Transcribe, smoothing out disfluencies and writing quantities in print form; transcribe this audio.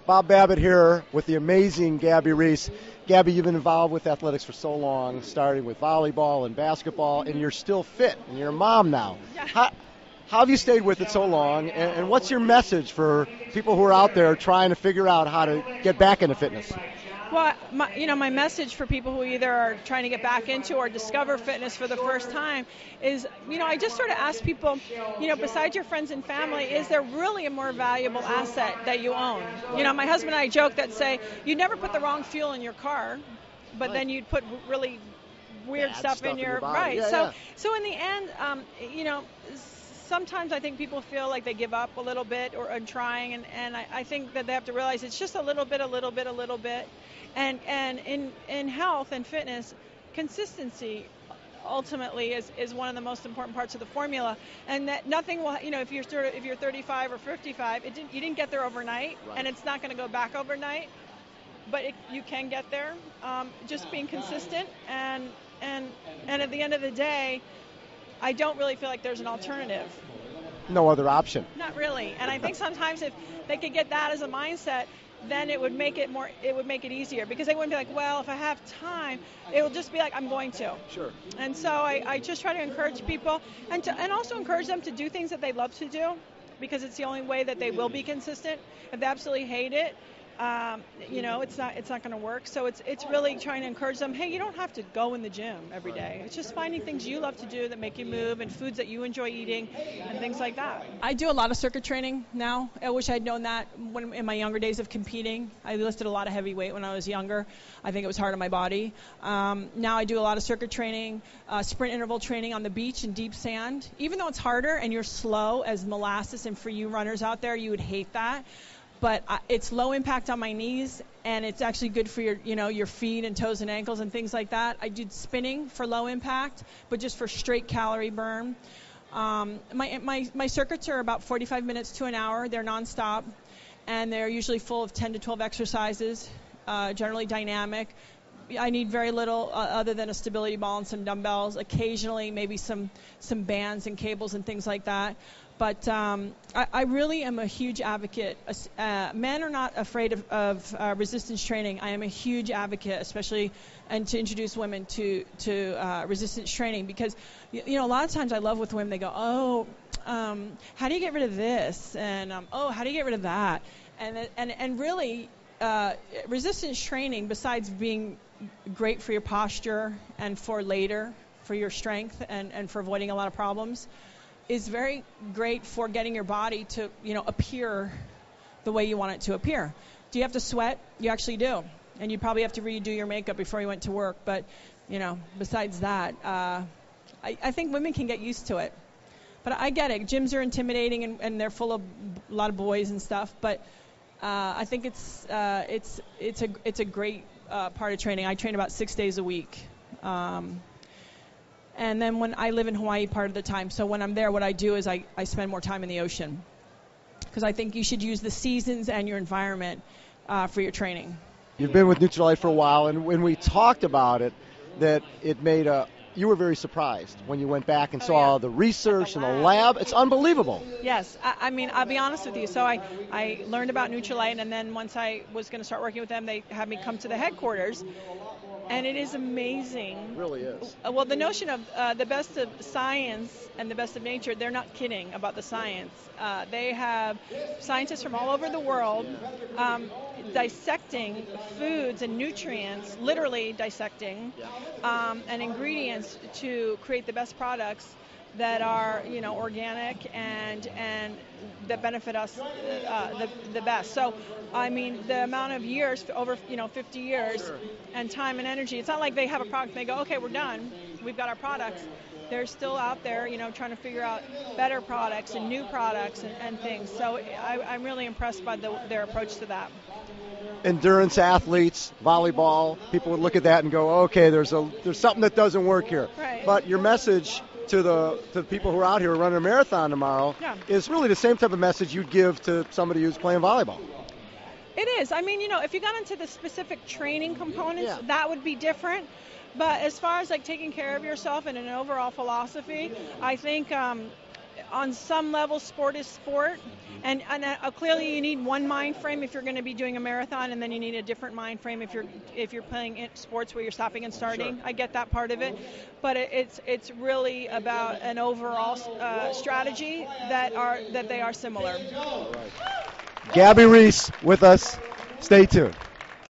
Bob Babbitt here with the amazing Gabby Reece. Gabby, you've been involved with athletics for so long, starting with volleyball and basketball, and you're still fit, and you're a mom now. Yeah. How have you stayed with it so long, and what's your message for people who are out there trying to figure out how to get back into fitness? Well, my message for people who either are trying to get back into or discover fitness for the first time is, I just sort of ask people, besides your friends and family, is there really a more valuable asset that you own? My husband and I joke that say, you never put the wrong fuel in your car, but then you'd put really weird Bad stuff in your body. right. Yeah, So in the end, sometimes I think people feel like they give up a little bit in trying, and I think that they have to realize it's just a little bit. And in health and fitness, consistency ultimately is one of the most important parts of the formula, and that nothing will, if you're 35 or 55, you didn't get there overnight, right. And it's not going to go back overnight, but you can get there, just being consistent, and at the end of the day, I don't really feel like there's an alternative. No other option. Not really, and I think sometimes if they could get that as a mindset, then it would make it easier, because they wouldn't be like, well, if I have time, it will just be like, I'm going to. Sure. And so I just try to encourage people and also encourage them to do things that they love to do, because it's the only way that they will be consistent. If they absolutely hate it, it's not going to work. So it's really trying to encourage them, hey, you don't have to go in the gym every day. It's just finding things you love to do that make you move, and foods that you enjoy eating, and things like that. I do a lot of circuit training now. I wish I'd known that in my younger days of competing. I lifted a lot of heavy weight when I was younger. I think it was hard on my body. Now I do a lot of circuit training, sprint interval training on the beach in deep sand. Even though it's harder and you're slow as molasses, and for you runners out there, you would hate that. But it's low impact on my knees, and it's actually good for your feet and toes and ankles and things like that. I did spinning for low impact, but just for straight calorie burn. My circuits are about 45 minutes to an hour. They're nonstop, and they're usually full of 10 to 12 exercises, generally dynamic. I need very little other than a stability ball and some dumbbells. Occasionally, maybe some bands and cables and things like that. But I really am a huge advocate. Men are not afraid of resistance training. I am a huge advocate, especially, and to introduce women to resistance training, because a lot of times I love with women. They go, how do you get rid of this? And how do you get rid of that? And really, resistance training, besides being great for your posture and for later, for your strength and for avoiding a lot of problems, is very great for getting your body to, appear the way you want it to appear. Do you have to sweat? You actually do. And you probably have to redo your makeup before you went to work. But, besides that, I think women can get used to it. But I get it. Gyms are intimidating, and they're full of a lot of boys and stuff. But I think it's a great part of training. I train about 6 days a week. And then when I live in Hawaii part of the time, so when I'm there, what I do is I spend more time in the ocean, because I think you should use the seasons and your environment for your training. You've been with Nutrilite for a while, and when we talked about it, that it made you were very surprised when you went back and saw the research and the lab. It's unbelievable. Yes. I mean, I'll be honest with you. So I learned about Nutrilite, and then once I was going to start working with them, they had me come to the headquarters. And it is amazing. It really is. Well, the notion of the best of science and the best of nature, they're not kidding about the science. They have scientists from all over the world dissecting foods and nutrients, literally dissecting, and ingredients to create the best products that are, organic and that benefit us the best. So, I mean, the amount of years, over 50 years, sure, and time and energy. It's not like they have a product and they go, okay, we're done. We've got our products. They're still out there, trying to figure out better products and new products and things. So I'm really impressed by their approach to that. Endurance athletes, volleyball, people would look at that and go, okay, there's something that doesn't work here. Right. But your message to the people who are out here running a marathon tomorrow is really the same type of message you'd give to somebody who's playing volleyball. It is. I mean, if you got into the specific training components, that would be different. But as far as like taking care of yourself and an overall philosophy, I think on some level, sport is sport, and clearly you need one mind frame if you're going to be doing a marathon, and then you need a different mind frame if you're playing sports where you're stopping and starting. Sure. I get that part of it, but it's really about an overall strategy that they are similar. All right. Gabby Reece with us. Stay tuned.